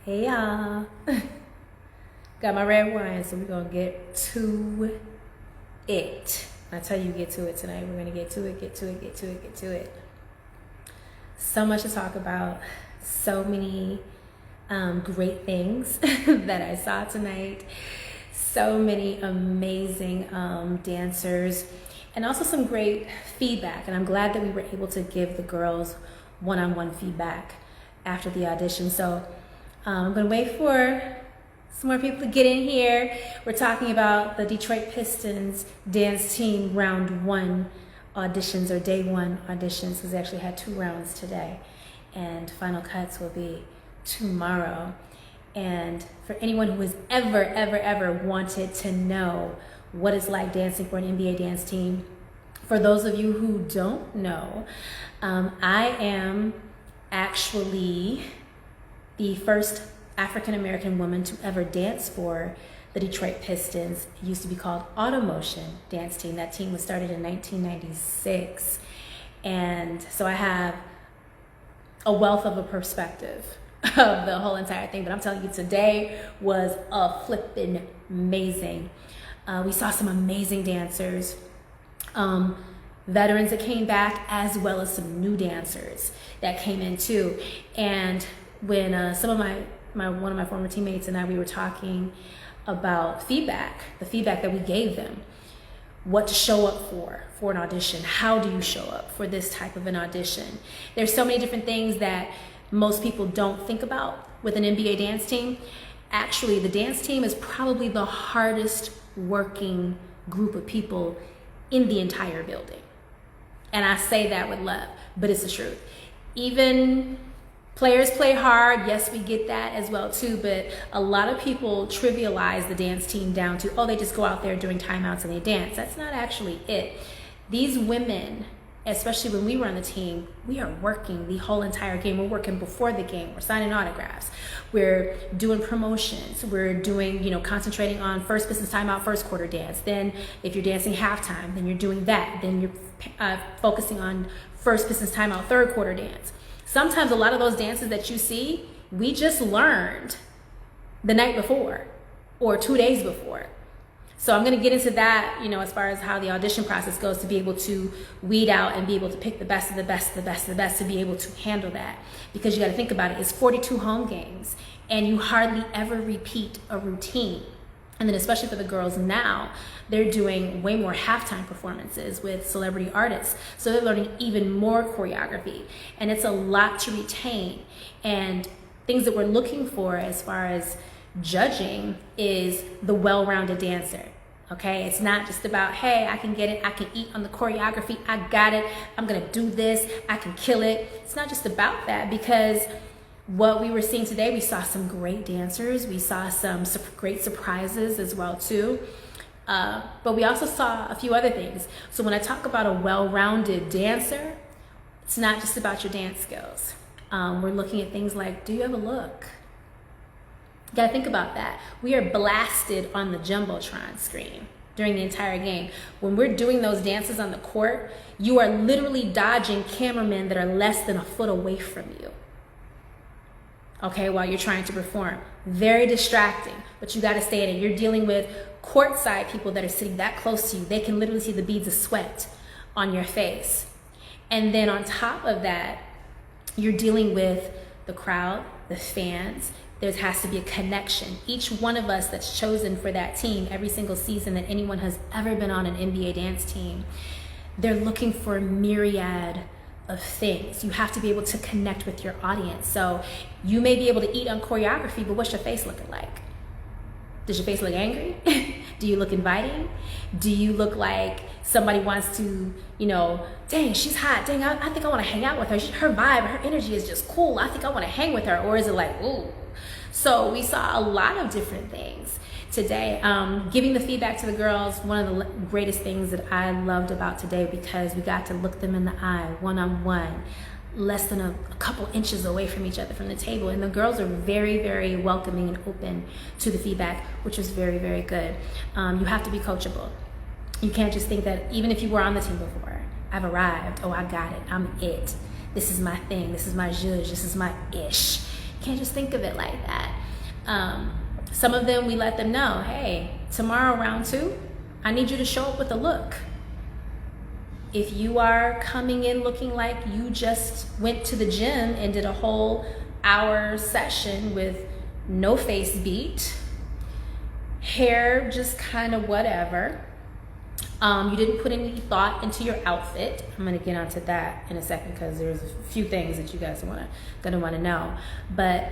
Hey y'all. Got my red wine, so we're gonna get to it. I tell you, get to it tonight. We're gonna get to it. So much to talk about. So many great things that I saw tonight. So many amazing dancers, and also some great feedback. And I'm glad that we were able to give the girls one-on-one feedback after the audition. So I'm gonna wait for some more people to get in here. We're talking about the Detroit Pistons dance team round one auditions, or day one auditions, because they actually had 2 rounds today, and final cuts will be tomorrow. And for anyone who has ever wanted to know what it's like dancing for an NBA dance team, for those of you who don't know, I am actually the first African-American woman to ever dance for the Detroit Pistons. It used to be called Automotion Dance Team. That team was started in 1996. And so I have a wealth of a perspective of the whole entire thing. But I'm telling you, today was a flippin' amazing. We saw some amazing dancers, veterans that came back, as well as some new dancers that came in too. And when some of one of my former teammates and I, we were talking about feedback, the feedback that we gave them, what to show up for an audition. How do you show up for this type of an audition? There's so many different things that most people don't think about with an NBA dance team. Actually, the dance team is probably the hardest working group of people in the entire building. And I say that with love, but it's the truth. Even players play hard, yes, we get that as well too, but a lot of people trivialize the dance team down to, oh, they just go out there during timeouts and they dance. That's not actually it. These women, especially when we were on the team, we are working the whole entire game. We're working before the game. We're signing autographs. We're doing promotions. We're doing, concentrating on first business timeout, first quarter dance. Then if you're dancing halftime, then you're doing that. Then you're focusing on first business timeout, third quarter dance. Sometimes a lot of those dances that you see, we just learned the night before or 2 days before. So I'm going to get into that, as far as how the audition process goes, to be able to weed out and be able to pick the best of the best of the best of the best, to be able to handle that. Because you got to think about it, it's 42 home games and you hardly ever repeat a routine. And then especially for the girls now, they're doing way more halftime performances with celebrity artists. So they're learning even more choreography. And it's a lot to retain. And things that we're looking for as far as judging is the well-rounded dancer. Okay, it's not just about, hey, I can get it, I can eat on the choreography, I got it, I'm gonna do this, I can kill it. It's not just about that, because what we were seeing today, we saw some great dancers, we saw some great surprises as well too, but we also saw a few other things. So when I talk about a well-rounded dancer, it's not just about your dance skills. We're looking at things like, do you have a look? You gotta think about that. We are blasted on the Jumbotron screen during the entire game. When we're doing those dances on the court, you are literally dodging cameramen that are less than a foot away from you. Okay, while you're trying to perform. Very distracting, but you gotta stay in it. You're dealing with courtside people that are sitting that close to you. They can literally see the beads of sweat on your face. And then on top of that, you're dealing with the crowd, the fans. There has to be a connection. Each one of us that's chosen for that team, every single season that anyone has ever been on an NBA dance team, they're looking for a myriad of things. You have to be able to connect with your audience. So you may be able to eat on choreography, but what's your face looking like? Does your face look angry? Do you look inviting? Do you look like somebody wants to, dang, she's hot. Dang, I think I want to hang out with her. Her vibe, her energy is just cool. I think I want to hang with her. Or is it like, ooh? So we saw a lot of different things today. Giving the feedback to the girls, one of the greatest things that I loved about today, because we got to look them in the eye, one-on-one, less than a couple inches away from each other from the table. And the girls are very welcoming and open to the feedback, which was very good. You have to be coachable. You can't just think that even if you were on the team before, I've arrived, oh, I got it, I'm it. This is my thing, this is my zhuzh, this is my ish. Can't just think of it like that. Some of them, we let them know, hey, tomorrow round 2, I need you to show up with a look. If you are coming in looking like you just went to the gym and did a whole hour session with no face beat, hair just kind of whatever, you didn't put any thought into your outfit. I'm going to get onto that in a second because there's a few things that you guys gonna want to know. But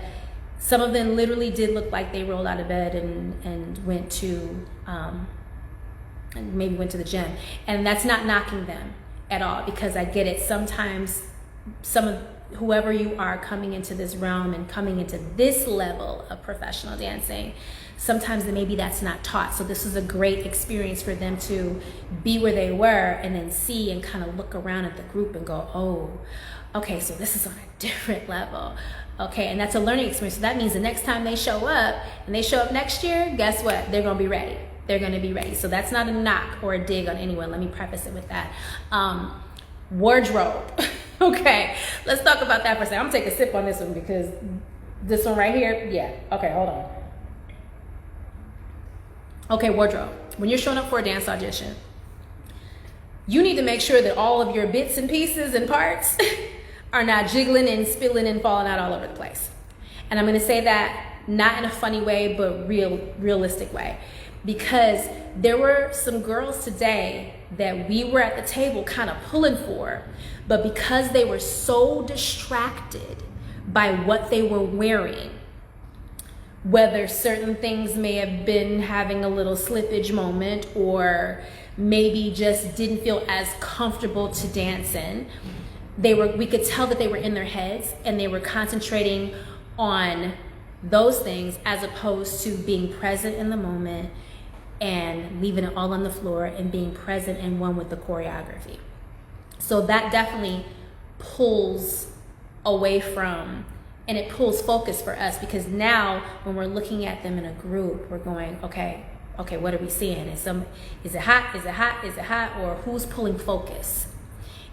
some of them literally did look like they rolled out of bed and went to and maybe went to the gym. And that's not knocking them at all, because I get it. Sometimes whoever you are coming into this realm and coming into this level of professional dancing, sometimes maybe that's not taught. So this is a great experience for them to be where they were and then see and kind of look around at the group and go, oh, okay, so this is on a different level. Okay, and that's a learning experience. So that means the next time they show up, and they show up next year, guess what? They're gonna be ready. They're gonna be ready. So that's not a knock or a dig on anyone. Let me preface it with that. Wardrobe. Okay, let's talk about that for a second. I'm gonna take a sip on this one because this one right here, yeah. Okay, hold on. Okay, wardrobe. When you're showing up for a dance audition, you need to make sure that all of your bits and pieces and parts are not jiggling and spilling and falling out all over the place. And I'm gonna say that not in a funny way, but realistic way. Because there were some girls today that we were at the table kind of pulling for, but because they were so distracted by what they were wearing, whether certain things may have been having a little slippage moment or maybe just didn't feel as comfortable to dance in, we could tell that they were in their heads and they were concentrating on those things as opposed to being present in the moment and leaving it all on the floor and being present and one with the choreography. So that definitely pulls away from, and it pulls focus for us, because now when we're looking at them in a group, we're going, okay, what are we seeing? Is it hot, or who's pulling focus?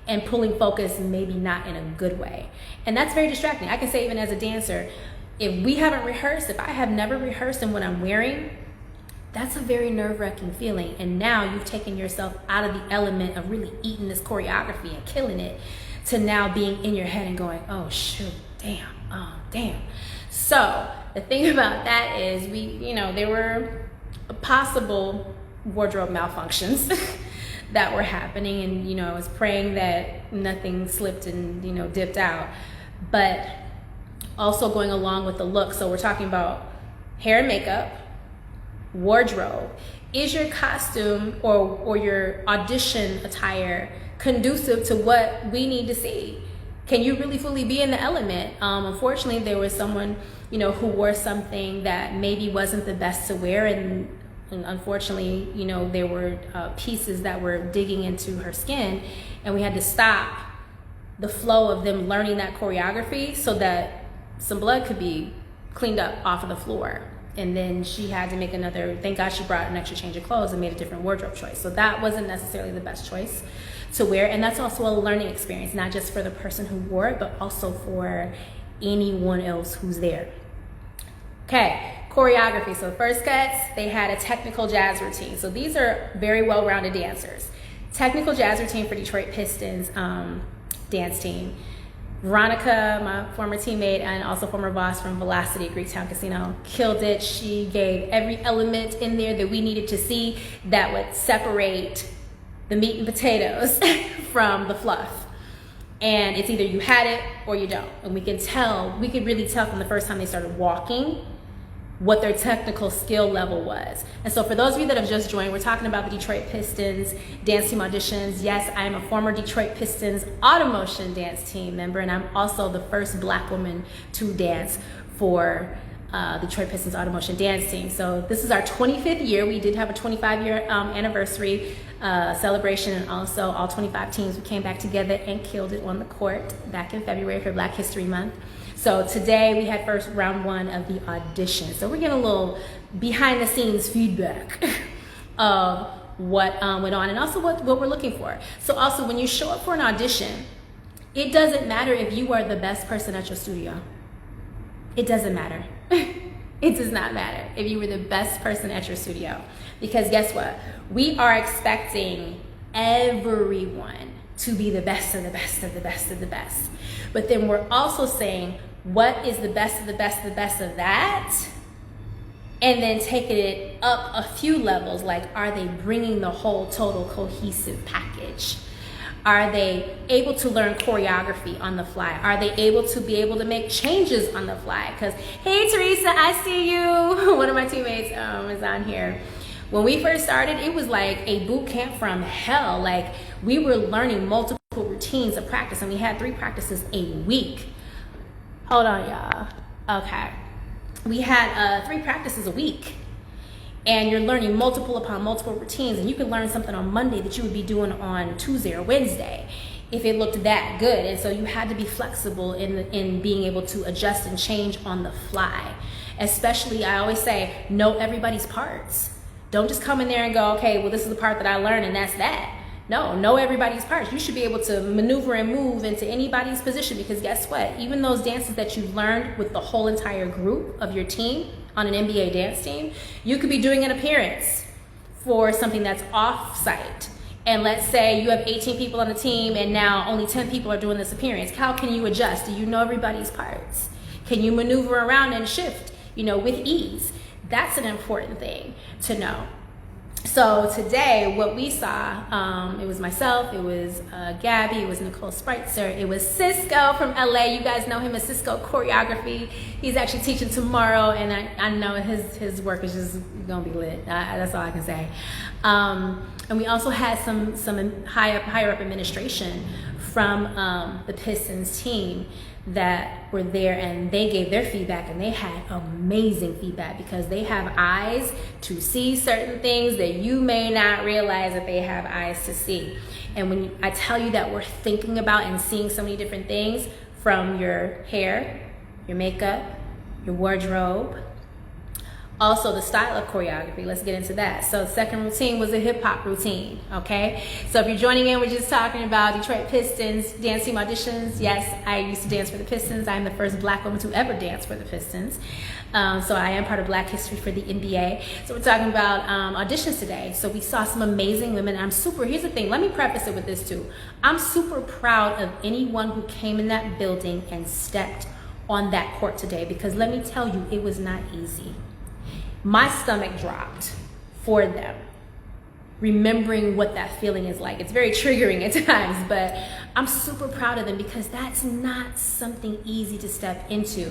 And pulling focus maybe not in a good way. And that's very distracting. I can say, even as a dancer, if we haven't rehearsed, if I have never rehearsed in what I'm wearing, that's a very nerve-wracking feeling. And now you've taken yourself out of the element of really eating this choreography and killing it, to now being in your head and going, oh shoot, damn. So the thing about that is there were possible wardrobe malfunctions that were happening, and I was praying that nothing slipped and dipped out. But also going along with the look, so we're talking about hair and makeup, wardrobe. Is your costume or your audition attire conducive to what we need to see? Can you really fully be in the element? Unfortunately, there was someone who wore something that maybe wasn't the best to wear, and unfortunately, there were pieces that were digging into her skin, and we had to stop the flow of them learning that choreography so that some blood could be cleaned up off of the floor. And then she had to make another, thank God she brought an extra change of clothes and made a different wardrobe choice. So that wasn't necessarily the best choice to wear. And that's also a learning experience, not just for the person who wore it, but also for anyone else who's there. Okay, choreography. So first cuts, they had a technical jazz routine. So these are very well-rounded dancers. Technical jazz routine for Detroit Pistons dance team. Veronica, my former teammate and also former boss from Velocity at Greektown Casino, killed it. She gave every element in there that we needed to see that would separate the meat and potatoes from the fluff. And it's either you had it or you don't. And we could really tell from the first time they started walking what their technical skill level was. And so for those of you that have just joined, we're talking about the Detroit Pistons dance team auditions. Yes, I am a former Detroit Pistons automotion dance team member, and I'm also the first Black woman to dance for Detroit Pistons automotion dance team. So this is our 25th year. We did have a 25-year anniversary celebration, and also all 25 teams, we came back together and killed it on the court back in February for Black History Month. So today we had first round 1 of the audition. So we're getting a little behind the scenes feedback of what went on, and also what we're looking for. So also, when you show up for an audition, it doesn't matter if you are the best person at your studio. It doesn't matter. It does not matter if you were the best person at your studio, because guess what? We are expecting everyone to be the best of the best of the best of the best. But then we're also saying, what is the best of the best of the best of that? And then taking it up a few levels, like, are they bringing the whole total cohesive package? Are they able to learn choreography on the fly? Are they able to make changes on the fly? Because, hey, Teresa, I see you. One of my teammates is on here. When we first started, it was like a boot camp from hell. Like, we were learning multiple routines of practice, and we had 3 practices a week. Hold on, y'all. Okay. We had 3 practices a week. And you're learning multiple upon multiple routines, and you could learn something on Monday that you would be doing on Tuesday or Wednesday if it looked that good. And so you had to be flexible in being able to adjust and change on the fly. Especially, I always say, know everybody's parts. Don't just come in there and go, okay, well, this is the part that I learned and that's that. No, know everybody's parts. You should be able to maneuver and move into anybody's position, because guess what? Even those dances that you've learned with the whole entire group of your team on an NBA dance team, you could be doing an appearance for something that's off-site. And let's say you have 18 people on the team and now only 10 people are doing this appearance. How can you adjust? Do you know everybody's parts? Can you maneuver around and shift, with ease? That's an important thing to know. So today, what we saw, it was myself, it was Gabby, it was Nicole Spreitzer, it was Cisco from LA. You guys know him as Cisco Choreography. He's actually teaching tomorrow, and I know his work is just gonna be lit. That's all I can say. And we also had some higher up administration from the Pistons team that were there, and they gave their feedback, and they had amazing feedback, because they have eyes to see certain things that you may not realize that they have eyes to see. And when I tell you that we're thinking about and seeing so many different things, from your hair, your makeup, your wardrobe, also the style of choreography. Let's get into that. So the second routine was a hip hop routine, okay? So if you're joining in, we're just talking about Detroit Pistons dance team auditions. Yes, I used to dance for the Pistons. I'm the first Black woman to ever dance for the Pistons. So I am part of Black History for the NBA. So we're talking about auditions today. So we saw some amazing women. Here's the thing, let me preface it with this too. I'm super proud of anyone who came in that building and stepped on that court today, because let me tell you, it was not easy. My stomach dropped for them, remembering what that feeling is like. It's very triggering at times, but I'm super proud of them, because that's not something easy to step into.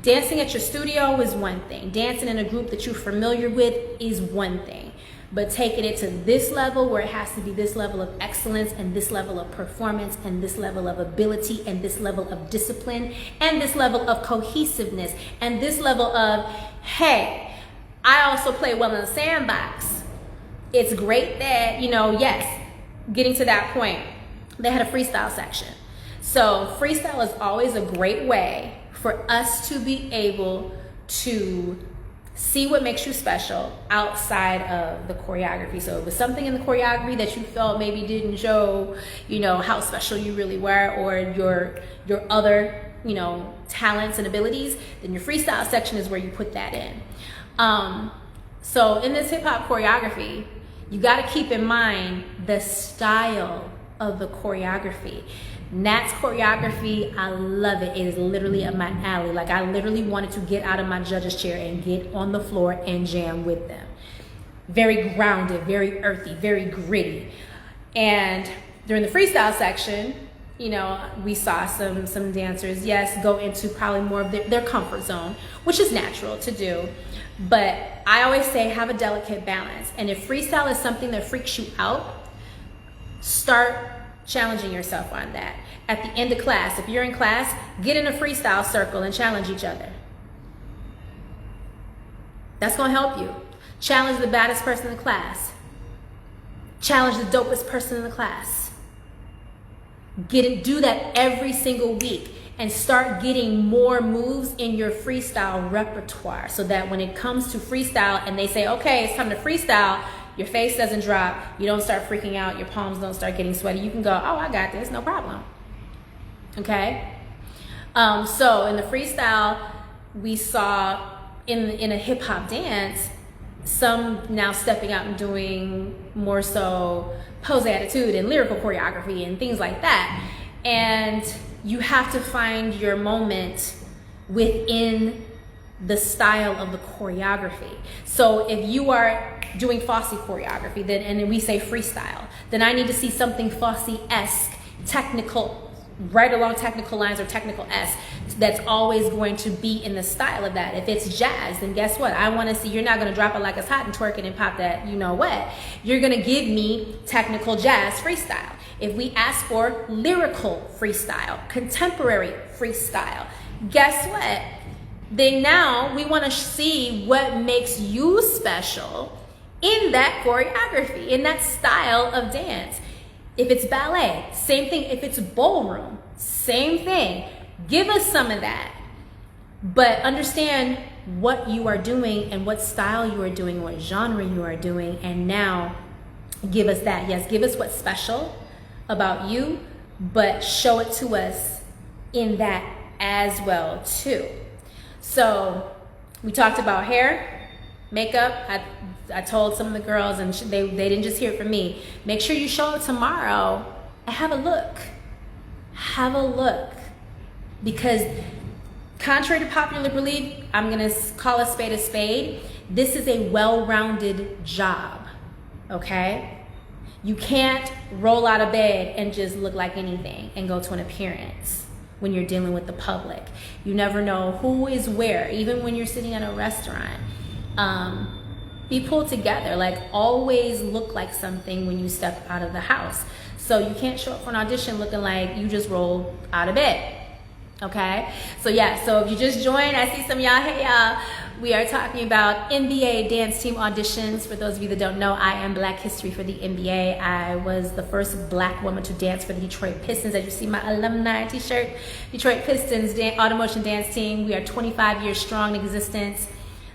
Dancing at your studio is one thing. Dancing in a group that you're familiar with is one thing. But taking it to this level, where it has to be this level of excellence and this level of performance and this level of ability and this level of discipline and this level of cohesiveness and this level of, hey, I also play well in the sandbox. It's great that, yes, getting to that point, they had a freestyle section. So freestyle is always a great way for us to be able to see what makes you special outside of the choreography. So if it was something in the choreography that you felt maybe didn't show, how special you really were, or your other, talents and abilities, then your freestyle section is where you put that in. So in this hip hop choreography, you got to keep in mind the style of the choreography. Nat's choreography, I love it. It is literally up my alley. Like, I literally wanted to get out of my judge's chair and get on the floor and jam with them. Very grounded, very earthy, very gritty. And during the freestyle section, we saw some dancers, yes, go into probably more of their comfort zone, which is natural to do. But I always say, have a delicate balance. And if freestyle is something that freaks you out, start challenging yourself on that. At the end of class, if you're in class, get in a freestyle circle and challenge each other. That's going to help you. Challenge the baddest person in the class. Challenge the dopest person in the class. Do that every single week, and start getting more moves in your freestyle repertoire, so that when it comes to freestyle and they say, okay, it's time to freestyle, your face doesn't drop, you don't start freaking out, your palms don't start getting sweaty. You can go, oh, I got this, no problem. Okay? So in the freestyle, we saw in a hip hop dance, some now stepping out and doing more so pose attitude and lyrical choreography and things like that. And you have to find your moment within the style of the choreography. So if you are doing Fosse choreography, then and then we say freestyle, then I need to see something Fosse-esque, technical, right along technical lines or technical-esque, that's always going to be in the style of that. If it's jazz, then guess what? I want to see, you're not going to drop it like it's hot and twerk it and pop that, you know what? You're going to give me technical jazz freestyle. If we ask for lyrical freestyle, contemporary freestyle, guess what? Then now we want to see what makes you special in that choreography, in that style of dance. If it's ballet, same thing. If it's ballroom, same thing. Give us some of that, but understand what you are doing and what style you are doing, what genre you are doing, and now give us that. Yes, give us what's special about you, but show it to us in that as well too. So we talked about hair, makeup. I told some of the girls, and they didn't just hear it from me. Make sure you show up tomorrow and have a look. Have a look. Because contrary to popular belief, I'm going to call a spade. This is a well-rounded job, okay? You can't roll out of bed and just look like anything and go to an appearance when you're dealing with the public. You never know who is where, even when you're sitting at a restaurant. Be pulled together, like always look like something when you step out of the house. So you can't show up for an audition looking like you just rolled out of bed. Okay, so yeah, so if you just joined, I see some of y'all. Hey y'all, we are talking about NBA dance team auditions. For those of you that don't know, I am Black History for the NBA. I was the first Black woman to dance for the Detroit Pistons. As you see my alumni t-shirt, Detroit Pistons Automotion Dance Team. We are 25 years strong in existence.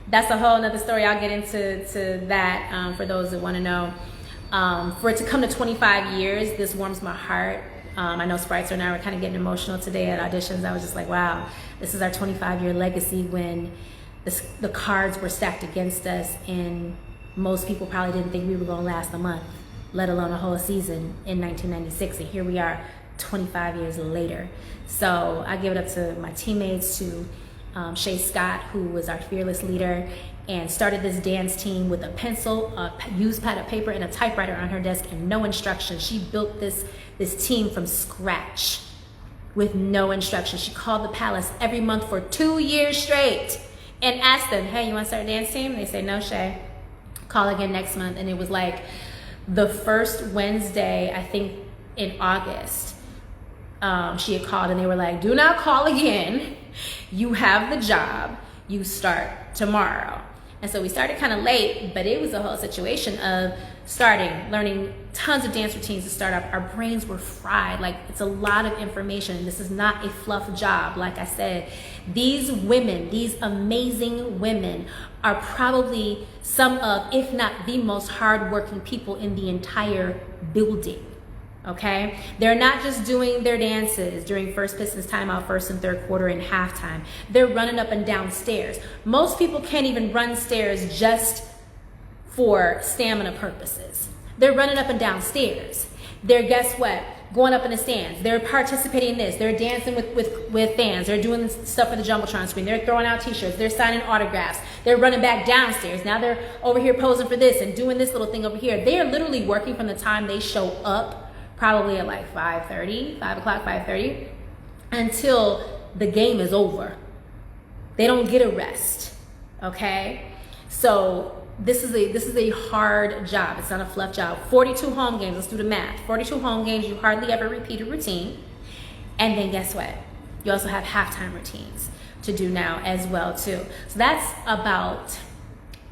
That's a whole nother story. I'll get into that for those that want to know. For it to come to 25 years, this warms my heart. I know Spritzer and I were kind of getting emotional today at auditions. I was just like, wow, this is our 25-year legacy when the cards were stacked against us, and most people probably didn't think we were going to last a month, let alone a whole season in 1996. And here we are 25 years later. So I give it up to my teammates, to Shay Scott, who was our fearless leader and started this dance team with a pencil, a used pad of paper, and a typewriter on her desk and no instructions. She built this team from scratch with no instructions. She called the Palace every month for 2 years straight and asked them, hey, you want to start a dance team? They say, no, Shay, call again next month. And it was like the first Wednesday, I think in August, she had called and they were like, do not call again. You have the job. You start tomorrow. And so we started kind of late, but it was a whole situation of learning tons of dance routines to start up. Our brains were fried. Like, it's a lot of information. This is not a fluff job. Like I said, these women, these amazing women, are probably some of, if not the most hardworking people in the entire building. Okay, they're not just doing their dances during first Pistons timeout, first and third quarter, and halftime. They're running up and down stairs. Most people can't even run stairs just for stamina purposes. They're running up and down stairs. They're, guess what, going up in the stands. They're participating in this. They're dancing with fans. They're doing stuff with the Jumbotron screen. They're throwing out t-shirts. They're signing autographs. They're running back downstairs. Now they're over here posing for this and doing this little thing over here. They are literally working from the time they show up, probably at like 5:30, until the game is over. They don't get a rest, okay? So this is a hard job. It's not a fluff job. 42 home games, let's do the math. 42 home games, you hardly ever repeat a routine. And then guess what? You also have halftime routines to do now as well too. So that's about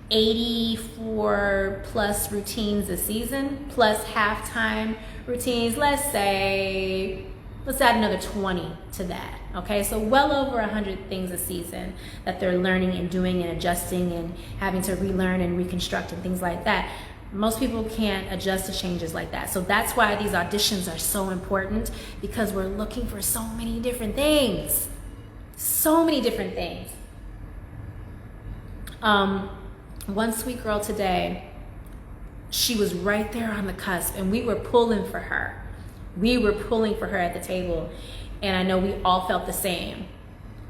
84 plus routines a season, plus halftime routines. Let's add another 20 to that. Okay, so well over 100 things a season that they're learning and doing and adjusting and having to relearn and reconstruct and things like that. Most people can't adjust to changes like that. So that's why these auditions are so important, because we're looking for so many different things. So many different things. One sweet girl today, she was right there on the cusp, and we were pulling for her. We were pulling for her at the table, and I know we all felt the same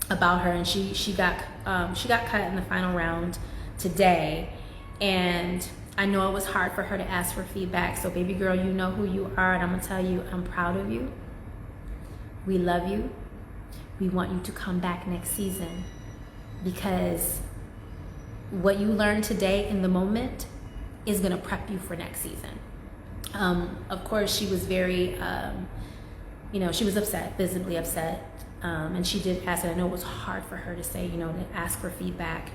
about her. And she got cut in the final round today, and I know it was hard for her to ask for feedback. So baby girl, you know who you are, and I'm gonna tell you, I'm proud of you. We love you. We want you to come back next season, because what you learned today in the moment is gonna prep you for next season. Of course, she was very, she was upset, visibly upset. And she did ask, and I know it was hard for her to say, to ask for feedback.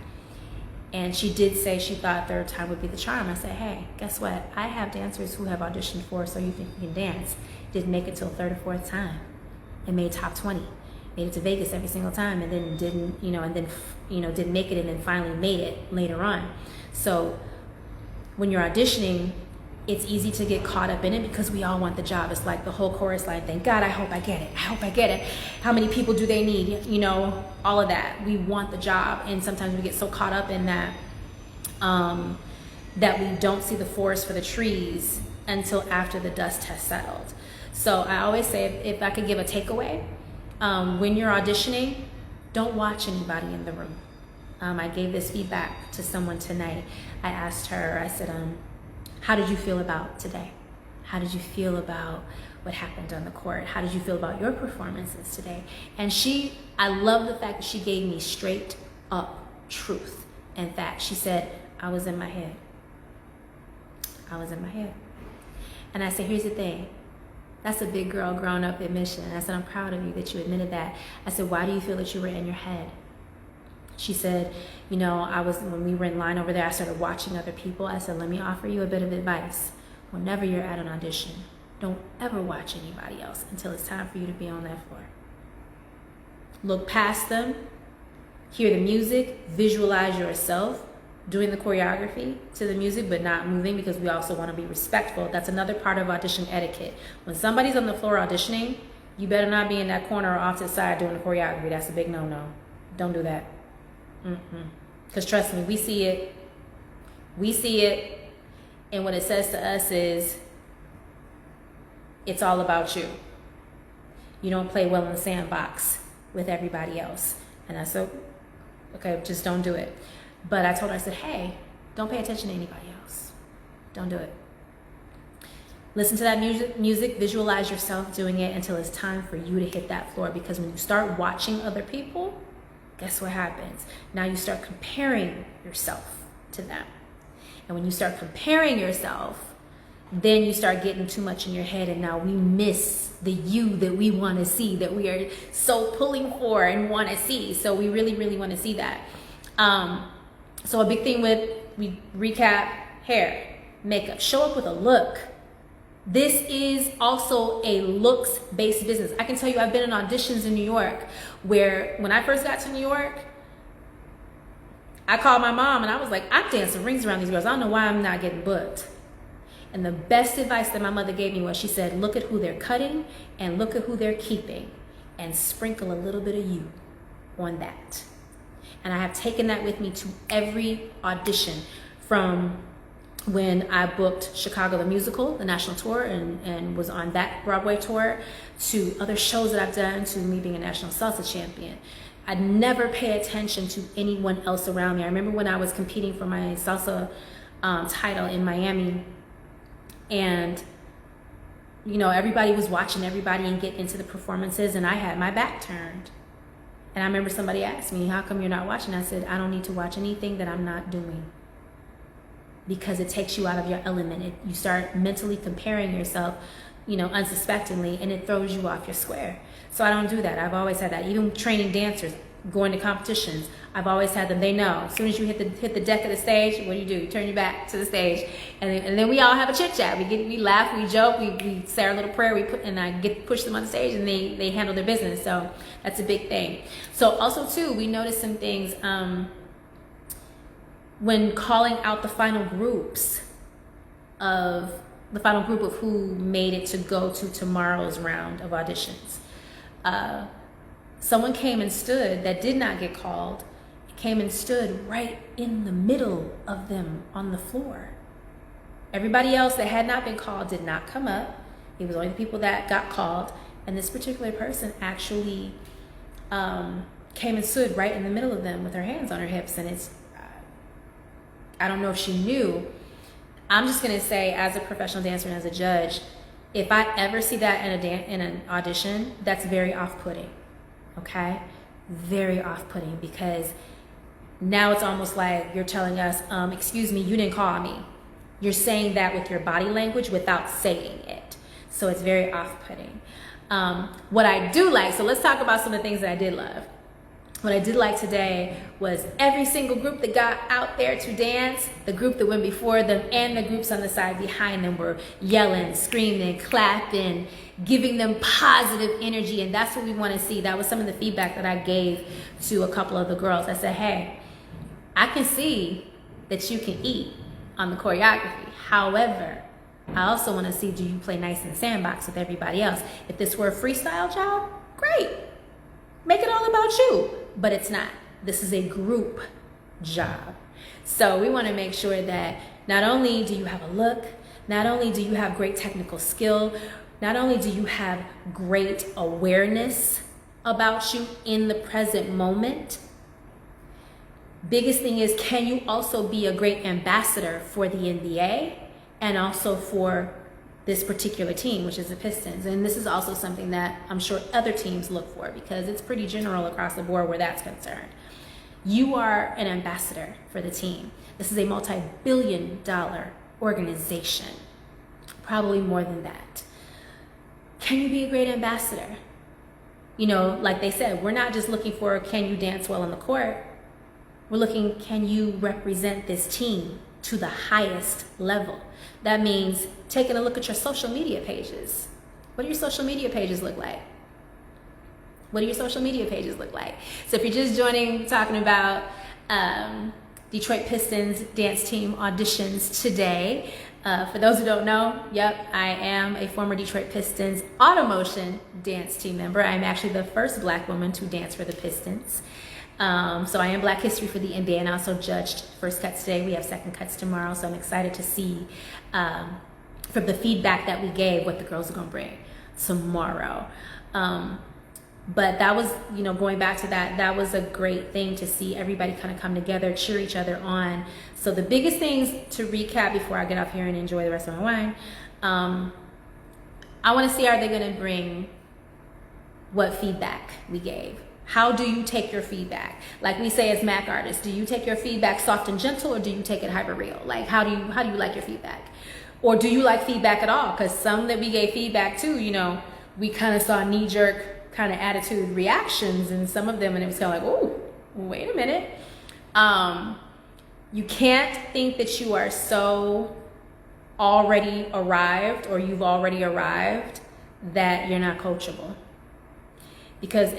And she did say she thought third time would be the charm. I said, hey, guess what? I have dancers who have auditioned for So You Think You Can Dance. Didn't make it till third or fourth time and made top 20. Made it to Vegas every single time, and then didn't make it, and then finally made it later on. So when you're auditioning, it's easy to get caught up in it because we all want the job. It's like the whole chorus line, thank God, I hope I get it. I hope I get it. How many people do they need? All of that. We want the job, and sometimes we get so caught up in that that we don't see the forest for the trees until after the dust has settled. So I always say, if I could give a takeaway, when you're auditioning, don't watch anybody in the room. I gave this feedback to someone tonight. I asked her, I said, how did you feel about today? How did you feel about what happened on the court? How did you feel about your performances today? And I love the fact that she gave me straight up truth and fact. She said, I was in my head. I was in my head. And I said, here's the thing. That's a big girl grown up admission. And I said, I'm proud of you that you admitted that. I said, why do you feel that you were in your head? She said, when we were in line over there, I started watching other people. I said, let me offer you a bit of advice. Whenever you're at an audition, don't ever watch anybody else until it's time for you to be on that floor. Look past them, hear the music, visualize yourself doing the choreography to the music, but not moving, because we also want to be respectful. That's another part of audition etiquette. When somebody's on the floor auditioning, you better not be in that corner or off to the side doing the choreography. That's a big no-no. Don't do that. Because trust me, we see it, and what it says to us is, it's all about you. You don't play well in the sandbox with everybody else. And I said, okay, just don't do it. But I told her, I said, hey, don't pay attention to anybody else. Don't do it. Listen to that music, visualize yourself doing it until it's time for you to hit that floor. Because when you start watching other people, guess what happens? Now you start comparing yourself to them. And when you start comparing yourself, then you start getting too much in your head, and now we miss the you that we want to see, that we are so pulling for and want to see. So we really, really want to see that. So a big thing we recap, hair, makeup, show up with a look. This is also a looks-based business. I can tell you, I've been in auditions in New York where when I first got to New York, I called my mom and I was like, I'm dancing rings around these girls. I don't know why I'm not getting booked. And the best advice that my mother gave me was, she said, look at who they're cutting and look at who they're keeping and sprinkle a little bit of you on that. And I have taken that with me to every audition, from when I booked Chicago the Musical, the national tour, and was on that Broadway tour, to other shows that I've done, to me being a national salsa champion. I never pay attention to anyone else around me. I remember when I was competing for my salsa title in Miami, and everybody was watching everybody and getting into the performances, and I had my back turned. And I remember somebody asked me, how come you're not watching? I said, I don't need to watch anything that I'm not doing, because it takes you out of your element. You start mentally comparing yourself, unsuspectingly, and it throws you off your square. So I don't do that. I've always had that. Even training dancers, going to competitions, I've always had them. They know as soon as you hit the deck of the stage, what do? You turn your back to the stage, and then we all have a chit chat. We laugh, we joke, we say our little prayer, and I push them on the stage, and they handle their business. So that's a big thing. So also too, we noticed some things when calling out the final group of who made it to go to tomorrow's round of auditions. Someone came and stood that did not get called, came and stood right in the middle of them on the floor. Everybody else that had not been called did not come up. It was only the people that got called. And this particular person actually came and stood right in the middle of them with her hands on her hips. And I don't know if she knew. I'm just going to say, as a professional dancer and as a judge, if I ever see that in an audition, that's very off-putting, okay? Very off-putting, because now it's almost like you're telling us, excuse me, you didn't call me. You're saying that with your body language without saying it. So it's very off-putting. What I do like, so let's talk about some of the things that I did love. What I did like today was every single group that got out there to dance, the group that went before them and the groups on the side behind them were yelling, screaming, clapping, giving them positive energy. And that's what we want to see. That was some of the feedback that I gave to a couple of the girls. I said, hey, I can see that you can eat on the choreography. However, I also want to see, do you play nice in the sandbox with everybody else? If this were a freestyle job, great. Make it all about you. But it's not. This is a group job. So we want to make sure that not only do you have a look, not only do you have great technical skill, not only do you have great awareness about you in the present moment, biggest thing is, can you also be a great ambassador for the NBA and also for this particular team, which is the Pistons. And this is also something that I'm sure other teams look for, because it's pretty general across the board where that's concerned. You are an ambassador for the team. This is a multi-billion-dollar organization, probably more than that. Can you be a great ambassador? You know, like they said, we're not just looking for, can you dance well on the court? We're looking, can you represent this team to the highest level? That means taking a look at your social media pages. What do your social media pages look like? What do your social media pages look like? So if you're just joining, talking about Detroit Pistons dance team auditions today, for those who don't know, yep, I am a former Detroit Pistons Automotion dance team member. I'm actually the first Black woman to dance for the Pistons. So I am Black History for the NBA, and I also judged first cuts today. We have second cuts tomorrow, so I'm excited to see from the feedback that we gave what the girls are going to bring tomorrow. But that was, you know, going back to that, that was a great thing to see everybody kind of come together, cheer each other on. So the biggest things to recap before I get off here and enjoy the rest of my wine, I want to see, are they going to bring what feedback we gave? How do you take your feedback? Like we say as Mac artists, do you take your feedback soft and gentle, or do you take it hyper real? Like how do you like your feedback? Or do you like feedback at all? Because some that we gave feedback to, you know, we kind of saw knee-jerk kind of attitude reactions in some of them, and it was kind of like, oh, wait a minute. You can't think that you are so already arrived, or you've already arrived, that you're not coachable. Because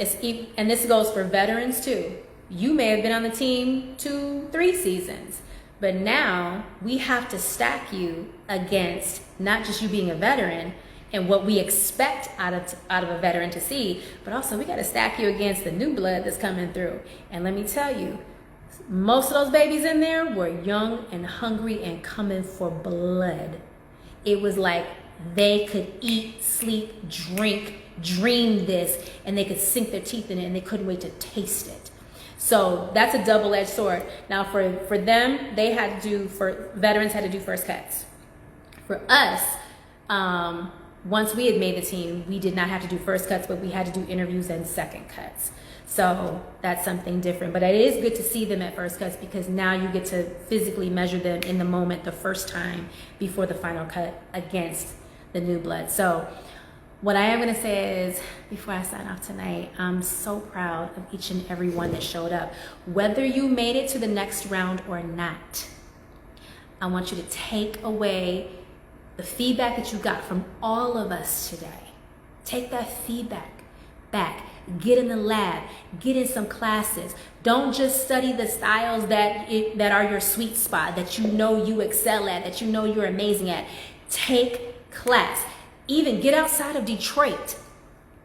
and this goes for veterans too. You may have been on the team 2-3 seasons, but now we have to stack you against not just you being a veteran and what we expect out of a veteran to see, but also we got to stack you against the new blood that's coming through. And let me tell you, most of those babies in there were young and hungry and coming for blood. It was like they could eat, sleep, drink, dream this, and they could sink their teeth in it, and they couldn't wait to taste it. So that's a double-edged sword. Now for them, they had to do, for veterans had to do first cuts. For us, once we had made the team, we did not have to do first cuts, but we had to do interviews and second cuts. So that's something different. But it is good to see them at first cuts, because now you get to physically measure them in the moment the first time before the final cut against the new blood. So what I am going to say is, before I sign off tonight, I'm so proud of each and every one that showed up. Whether you made it to the next round or not, I want you to take away the feedback that you got from all of us today. Take that feedback back. Get in the lab. Get in some classes. Don't just study the styles that are your sweet spot, that you know you excel at, that you know you're amazing at. Take class. Even get outside of Detroit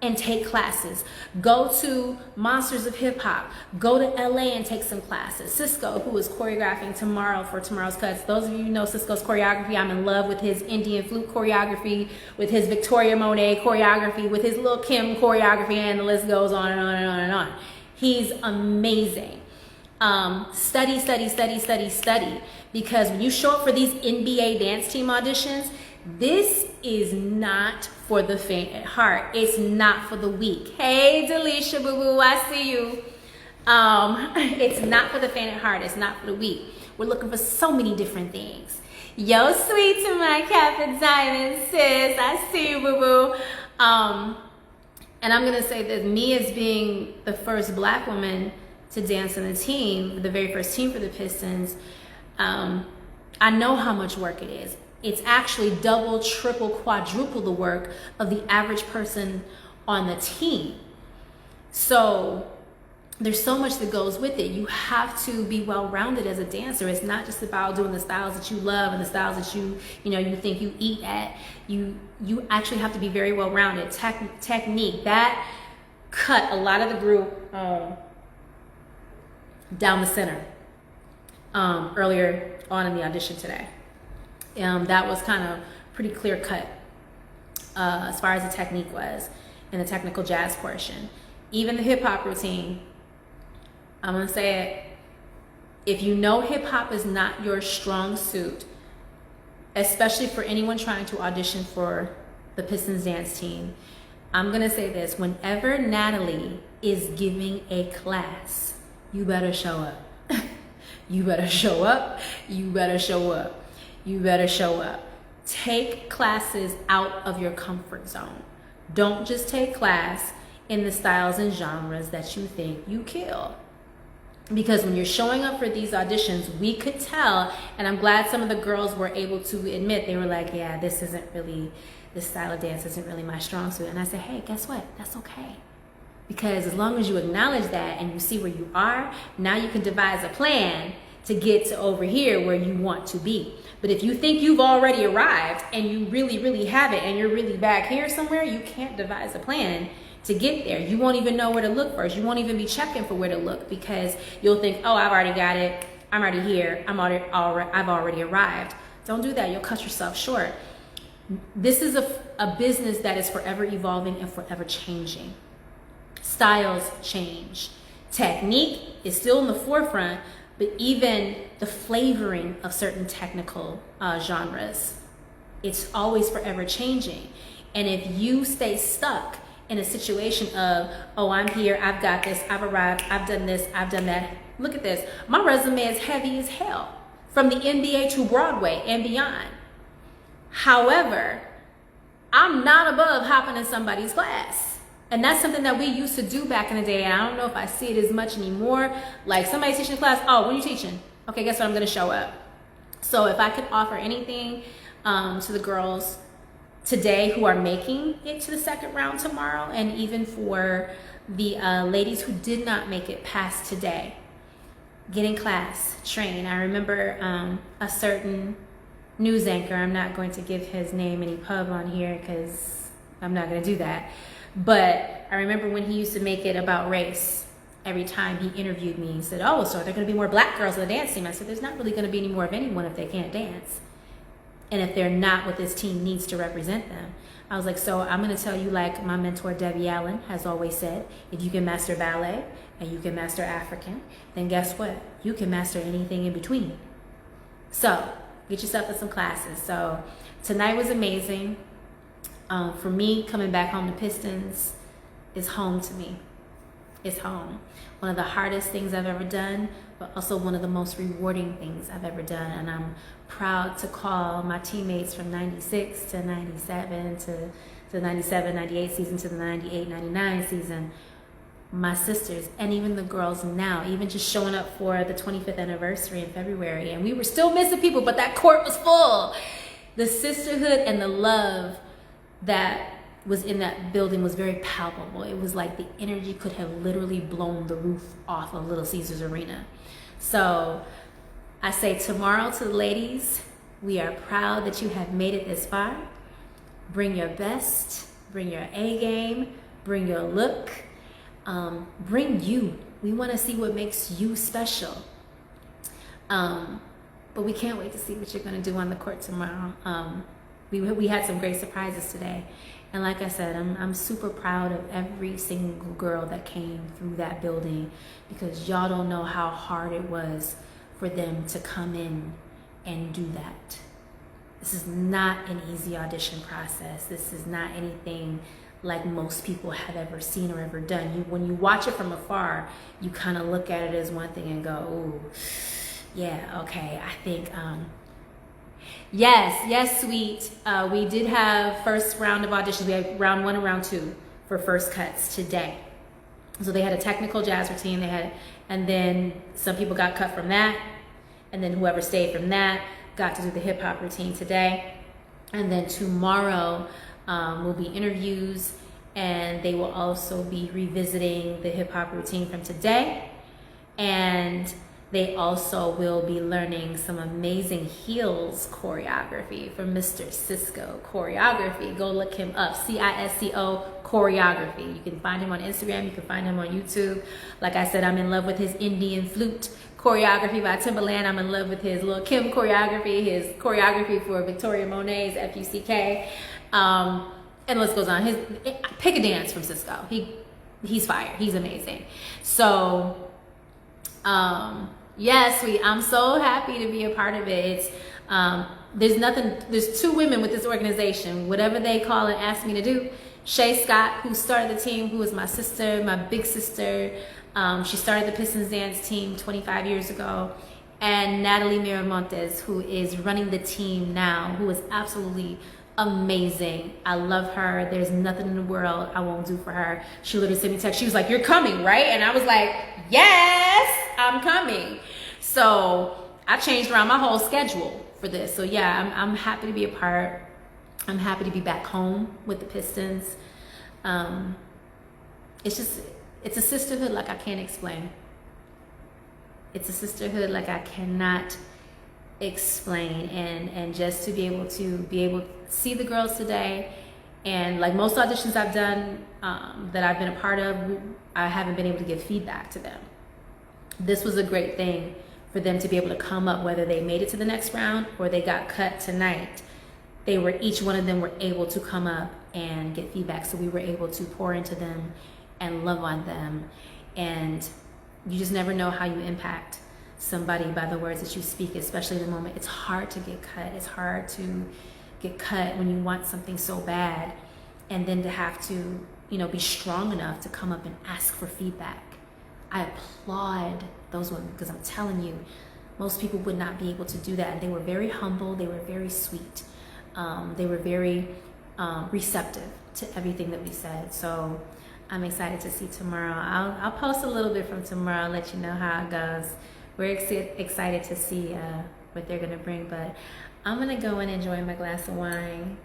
and take classes. Go to Monsters of Hip Hop. Go to LA and take some classes. Cisco, who is choreographing tomorrow for Tomorrow's Cuts. Those of you who know Cisco's choreography, I'm in love with his Indian flute choreography, with his Victoria Monet choreography, with his Lil' Kim choreography, and the list goes on and on and on and on. He's amazing. Study, study, study, study, study. Because when you show up for these NBA dance team auditions, this is not for the faint at heart. It's not for the weak. Hey, Delisha, boo-boo, I see you. It's not for the faint at heart. It's not for the weak. We're looking for so many different things. Yo, sweet to my Cap and Diamond, sis. I see you, boo-boo. And I'm going to say that me as being the first Black woman to dance on the team, the very first team for the Pistons, I know how much work it is. It's actually double, triple, quadruple the work of the average person on the team. So there's so much that goes with it. You have to be well-rounded as a dancer. It's not just about doing the styles that you love and the styles that you think you eat at. You actually have to be very well-rounded. Technique, that cut a lot of the group down the center earlier on in the audition today. That was kind of pretty clear cut as far as the technique was in the technical jazz portion. Even the hip hop routine, I'm gonna say it, if you know hip hop is not your strong suit, especially for anyone trying to audition for the Pistons dance team, I'm gonna say this: whenever Natalie is giving a class, you better show up. You better show up. You better show up. You better show up. Take classes out of your comfort zone. Don't just take class in the styles and genres that you think you kill. Because when you're showing up for these auditions, we could tell, and I'm glad some of the girls were able to admit, they were like, yeah, this style of dance isn't really my strong suit. And I said, hey, guess what? That's okay. Because as long as you acknowledge that and you see where you are, now you can devise a plan to get to over here where you want to be. But if you think you've already arrived and you really, really haven't, and you're really back here somewhere, you can't devise a plan to get there. You won't even know where to look first. You won't even be checking for where to look, because you'll think, oh, I've already got it. I'm already here. I've already arrived. Don't do that. You'll cut yourself short. This is a business that is forever evolving and forever changing. Styles change. Technique is still in the forefront, but even the flavoring of certain technical genres, it's always forever changing. And if you stay stuck in a situation of, oh, I'm here, I've got this, I've arrived, I've done this, I've done that. Look at this. My resume is heavy as hell, from the NBA to Broadway and beyond. However, I'm not above hopping in somebody's class. And that's something that we used to do back in the day. And I don't know if I see it as much anymore. Like, somebody's teaching a class. Oh, what are you teaching? Okay, guess what? I'm going to show up. So if I could offer anything to the girls today who are making it to the second round tomorrow, and even for the ladies who did not make it past today, get in class, train. I remember a certain news anchor, I'm not going to give his name any pub on here because I'm not going to do that. But I remember when he used to make it about race. Every time he interviewed me, he said, oh, so are there going to be more black girls on the dance team? I said, there's not really going to be any more of anyone if they can't dance. And if they're not what this team needs to represent them. I was like, so I'm going to tell you, like my mentor Debbie Allen has always said, if you can master ballet and you can master African, then guess what? You can master anything in between. So get yourself in some classes. So tonight was amazing. For me, coming back home to Pistons is home to me. It's home. One of the hardest things I've ever done, but also one of the most rewarding things I've ever done. And I'm proud to call my teammates from 96 to 97 to the 97, 98 season to the 98, 99 season, my sisters, and even the girls now, even just showing up for the 25th anniversary in February. And we were still missing people, but that court was full. The sisterhood and the love that was in that building was very palpable. It was like the energy could have literally blown the roof off of Little Caesars Arena. So I say tomorrow to the ladies, we are proud that you have made it this far. Bring your best, bring your A game, bring your look, bring you. We want to see what makes you special. But we can't wait to see what you're going to do on the court tomorrow. We had some great surprises today. And like I said, I'm super proud of every single girl that came through that building, because y'all don't know how hard it was for them to come in and do that. This is not an easy audition process. This is not anything like most people have ever seen or ever done. When you watch it from afar, you kind of look at it as one thing and go, ooh, yeah, okay, I think, yes, sweet. We did have first round of auditions. We had round 1 and round 2 for first cuts today. So they had a technical jazz routine. And then some people got cut from that. And then whoever stayed from that got to do the hip hop routine today. And then tomorrow will be interviews, and they will also be revisiting the hip hop routine from today. And they also will be learning some amazing heels choreography from Mr. Cisco Choreography. Go look him up, CISCO Choreography. You can find him on Instagram, you can find him on YouTube. Like I said, I'm in love with his Indian flute choreography by Timbaland. I'm in love with his Lil' Kim choreography, his choreography for Victoria Monet's FUCK. And the list goes on. Pick a dance from Cisco. He's fire. He's amazing. So, yes, I'm so happy to be a part of it. There's 2 women with this organization. Whatever they call and ask me to do. Shay Scott, who started the team, who is my sister, my big sister. She started the Pistons dance team 25 years ago. And Natalie Miramontes, who is running the team now, who is absolutely amazing. I love her. There's nothing in the world I won't do for her. She literally sent me a text. She was like, "You're coming, right?" And I was like, "Yes, I'm coming." So I changed around my whole schedule for this. So yeah, I'm happy to be a part. I'm happy to be back home with the Pistons. It's a sisterhood like I can't explain. It's a sisterhood like I cannot explain. And just to be able to see the girls today, and like most auditions I've done that I've been a part of, I haven't been able to give feedback to them. This was a great thing for them to be able to come up, whether they made it to the next round or they got cut tonight. Each one of them were able to come up and get feedback. So we were able to pour into them and love on them. And you just never know how you impact somebody by the words that you speak, especially in the moment. It's hard to get cut. It's hard to get cut when you want something so bad, and then to have to, be strong enough to come up and ask for feedback. I applaud those women, because I'm telling you, most people would not be able to do that. And they were very humble. They were very sweet. They were very receptive to everything that we said. So I'm excited to see tomorrow. I'll post a little bit from tomorrow, let you know how it goes. We're excited to see what they're gonna bring, but I'm gonna go and enjoy my glass of wine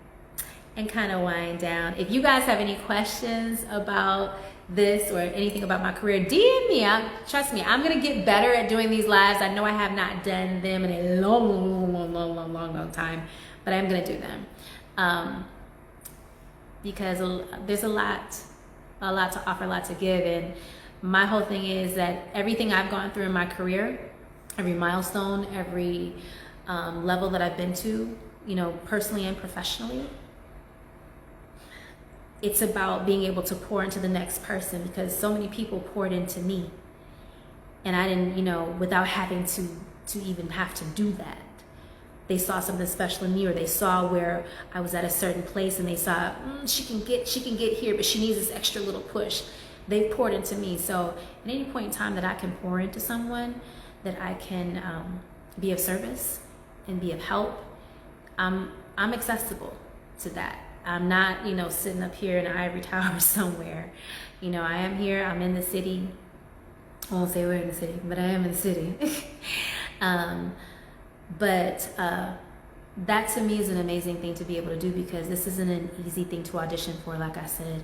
and kind of wind down. If you guys have any questions about this or anything about my career, DM me. Trust me, I'm gonna get better at doing these lives. I know I have not done them in a long time, but I'm gonna do them because there's a lot to offer, a lot to give. And my whole thing is that everything I've gone through in my career, every milestone, every level that I've been to, personally and professionally, it's about being able to pour into the next person, because so many people poured into me, and I didn't, without having to even have to do that. They saw something special in me, or they saw where I was at a certain place and they saw, she can get here, but she needs this extra little push. They poured into me. So at any point in time that I can pour into someone, that I can be of service and be of help, I'm accessible to that. I'm not, sitting up here in an ivory tower somewhere. I am here. I'm in the city. I won't say we're in the city, but I am in the city. But that to me is an amazing thing to be able to do, because this isn't an easy thing to audition for, like I said.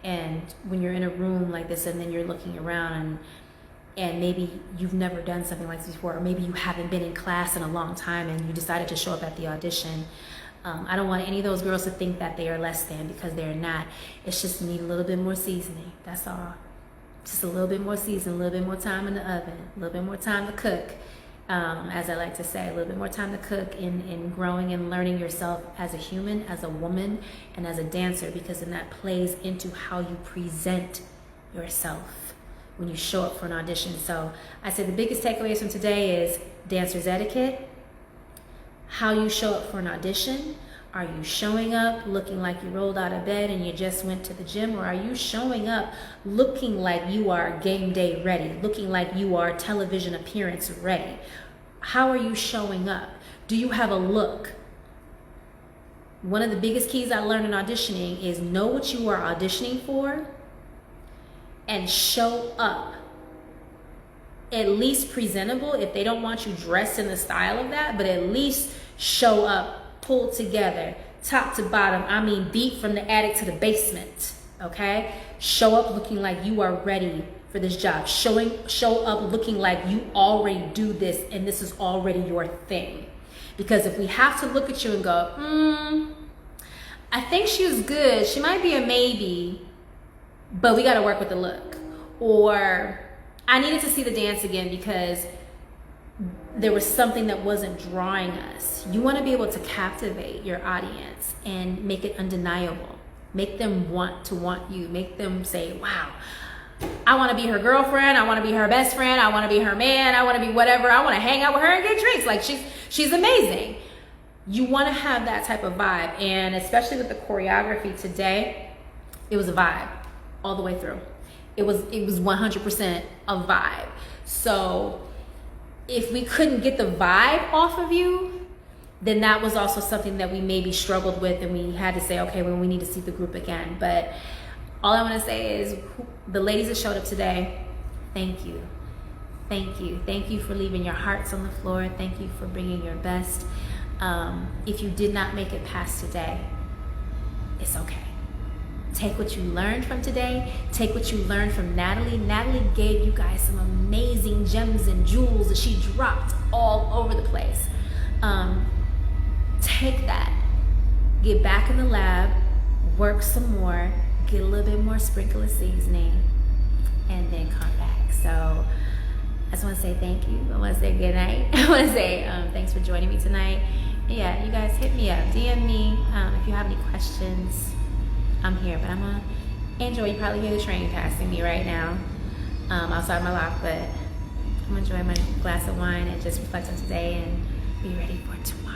And when you're in a room like this and then you're looking around and maybe you've never done something like this before, or maybe you haven't been in class in a long time and you decided to show up at the audition, I don't want any of those girls to think that they are less than, because they're not. It's just need a little bit more seasoning. That's all. Just a little bit more seasoning, a little bit more time in the oven, a little bit more time to cook. As I like to say, a little bit more time to cook in growing and learning yourself as a human, as a woman, and as a dancer, because then that plays into how you present yourself when you show up for an audition. So I say the biggest takeaways from today is dancer's etiquette, how you show up for an audition. Are you showing up looking like you rolled out of bed and you just went to the gym? Or are you showing up looking like you are game day ready, looking like you are television appearance ready? How are you showing up? Do you have a look? One of the biggest keys I learned in auditioning is know what you are auditioning for and show up at least presentable. If they don't want you dressed in the style of that, but at least show up pulled together, top to bottom. I mean, beat from the attic to the basement. Okay? Show up looking like you are ready for this job. Show up looking like you already do this and this is already your thing. Because if we have to look at you and go, I think she was good. She might be a maybe, but we got to work with the look. Or I needed to see the dance again because there was something that wasn't drawing us. You want to be able to captivate your audience and make it undeniable. Make them want you. Make them say, wow, I want to be her girlfriend. I want to be her best friend. I want to be her man. I want to be whatever. I want to hang out with her and get drinks. Like she's amazing. You want to have that type of vibe. And especially with the choreography today, it was a vibe all the way through. It was 100% a vibe. So if we couldn't get the vibe off of you, then that was also something that we maybe struggled with, and we had to say, okay, well, we need to see the group again. But all I want to say is the ladies that showed up today, thank you. Thank you. Thank you for leaving your hearts on the floor. Thank you for bringing your best. If you did not make it past today, it's okay. Take what you learned from today. Take what you learned from Natalie. Natalie gave you guys some amazing gems and jewels that she dropped all over the place. Take that. Get back in the lab. Work some more. Get a little bit more sprinkle of seasoning. And then come back. So I just want to say thank you. I want to say good night. I want to say thanks for joining me tonight. And yeah, you guys hit me up. DM me if you have any questions. I'm here, but I'm gonna enjoy. You probably hear the train passing me right now outside my loft, but I'm gonna enjoy my glass of wine and just reflect on today and be ready for tomorrow.